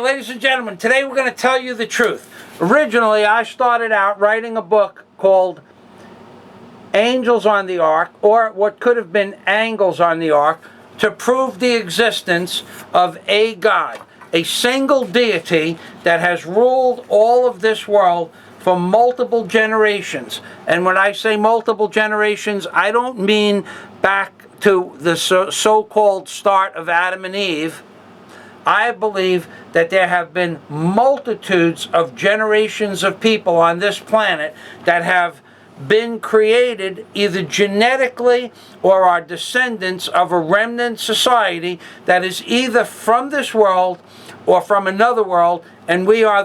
ladies and gentlemen, today we're going to tell you the truth. Originally, I started out writing a book called Angels on the Ark, or what could have been Angles on the Ark, to prove the existence of a God, a single deity that has ruled all of this world for multiple generations. And when I say multiple generations, I don't mean back to the so-called start of Adam and Eve. I believe that there have been multitudes of generations of people on this planet that have been created either genetically or are descendants of a remnant society that is either from this world or from another world, and we are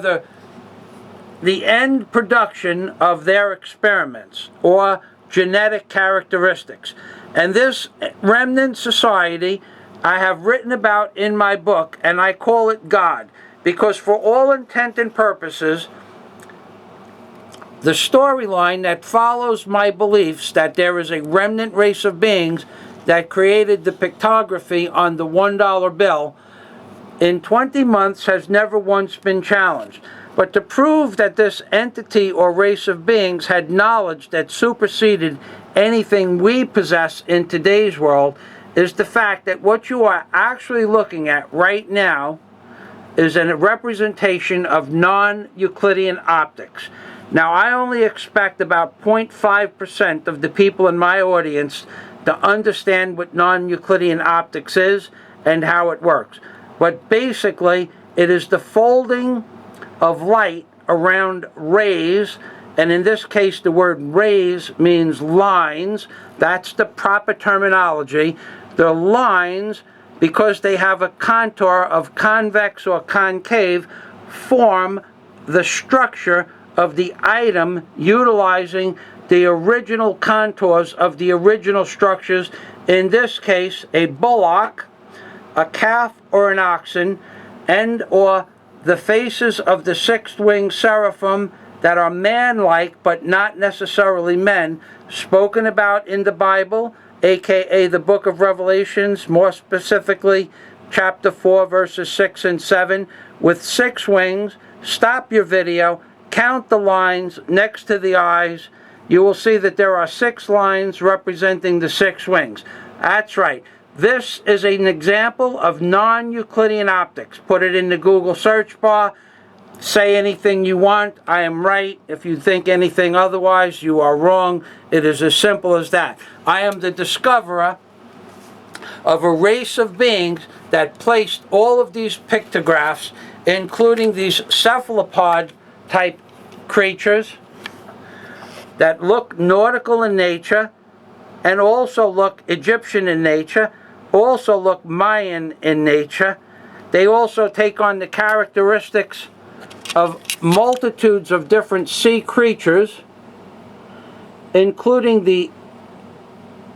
the end production of their experiments or genetic characteristics. And this remnant society I have written about in my book, and I call it God, because for all intent and purposes, the storyline that follows my beliefs that there is a remnant race of beings that created the pictography on the $1 bill in 20 months has never once been challenged. But to prove that this entity or race of beings had knowledge that superseded anything we possess in today's world is the fact that what you are actually looking at right now is a representation of non-Euclidean optics. Now, I only expect about 0.5% of the people in my audience to understand what non-Euclidean optics is and how it works. But basically, it is the folding of light around rays, and in this case the word rays means lines. That's the proper terminology. The lines, because they have a contour of convex or concave, form the structure of the item utilizing the original contours of the original structures, in this case a bullock, a calf or an oxen, and or the faces of the six-winged seraphim that are man-like but not necessarily men, spoken about in the Bible, aka the book of Revelations, more specifically chapter 4 verses 6 and 7, with 6 wings. Stop your video, count the lines next to the eyes. You will see that there are 6 lines representing the 6 wings. That's right. This is an example of non-Euclidean optics. Put it in the Google search bar. Say anything you want. I am right. If you think anything otherwise, you are wrong. It is as simple as that. I am the discoverer of a race of beings that placed all of these pictographs, including these cephalopod-type creatures that look nautical in nature and also look Egyptian in nature, also look Mayan in nature. They also take on the characteristics of multitudes of different sea creatures, including the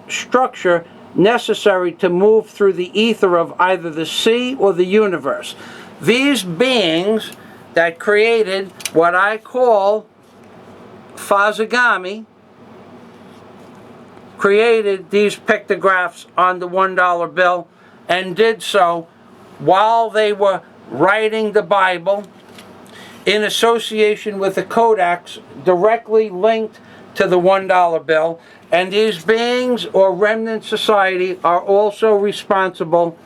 structure necessary to move through the ether of either the sea or the universe. These beings that created what I call Fazagami created these pictographs on the $1 bill and did so while they were writing the Bible in association with the codex directly linked to the $1 bill. And these beings or remnant society are also responsible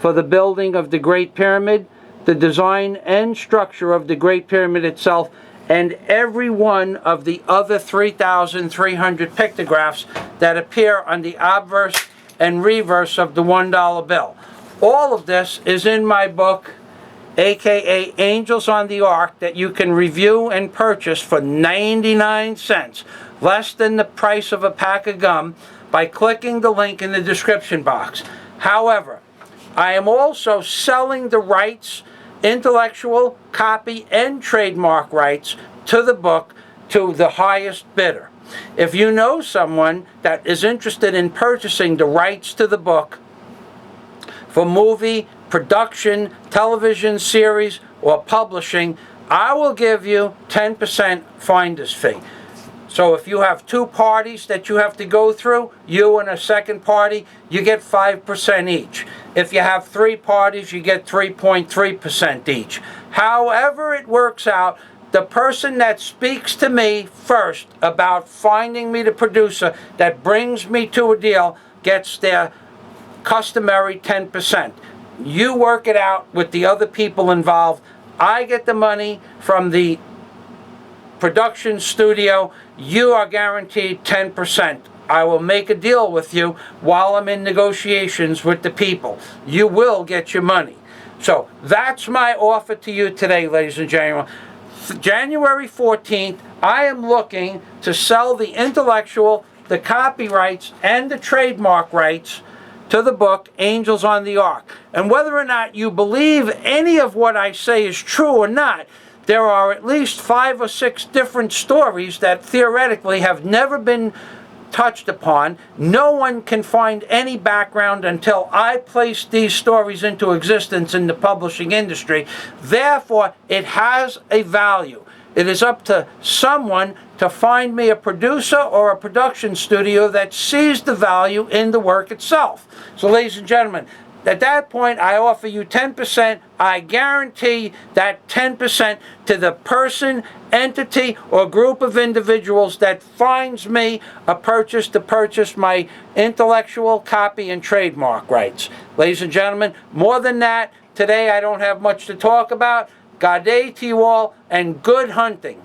for the building of the Great Pyramid, the design and structure of the Great Pyramid itself, and every one of the other 3,300 pictographs that appear on the obverse and reverse of the $1 bill. All of this is in my book, aka Angels on the Ark, that you can review and purchase for 99 cents, less than the price of a pack of gum, by clicking the link in the description box. However, I am also selling the rights, intellectual, copy, and trademark rights to the book to the highest bidder. If you know someone that is interested in purchasing the rights to the book for movie, production, television series, or publishing, I will give you 10% finder's fee. So if you have two parties that you have to go through, you and a second party, you get 5% each. If you have three parties, you get 3.3% each. However it works out, the person that speaks to me first about finding me the producer that brings me to a deal gets their customary 10%. You work it out with the other people involved. I get the money from the production studio. You are guaranteed 10%. I will make a deal with you while I'm in negotiations with the people. You will get your money. So that's my offer to you today, ladies and gentlemen. January 14th, I am looking to sell the intellectual, the copyrights, and the trademark rights to the book Angels on the Ark. And whether or not you believe any of what I say is true or not, there are at least 5 or 6 different stories that theoretically have never been touched upon. No one can find any background until I place these stories into existence in the publishing industry. Therefore, it has a value. It is up to someone to find me a producer or a production studio that sees the value in the work itself. So, ladies and gentlemen, at that point, I offer you 10%. I guarantee that 10% to the person, entity, or group of individuals that finds me a purchase to purchase my intellectual, copy, and trademark rights. Ladies and gentlemen, more than that, today I don't have much to talk about. God day to you all, and good hunting.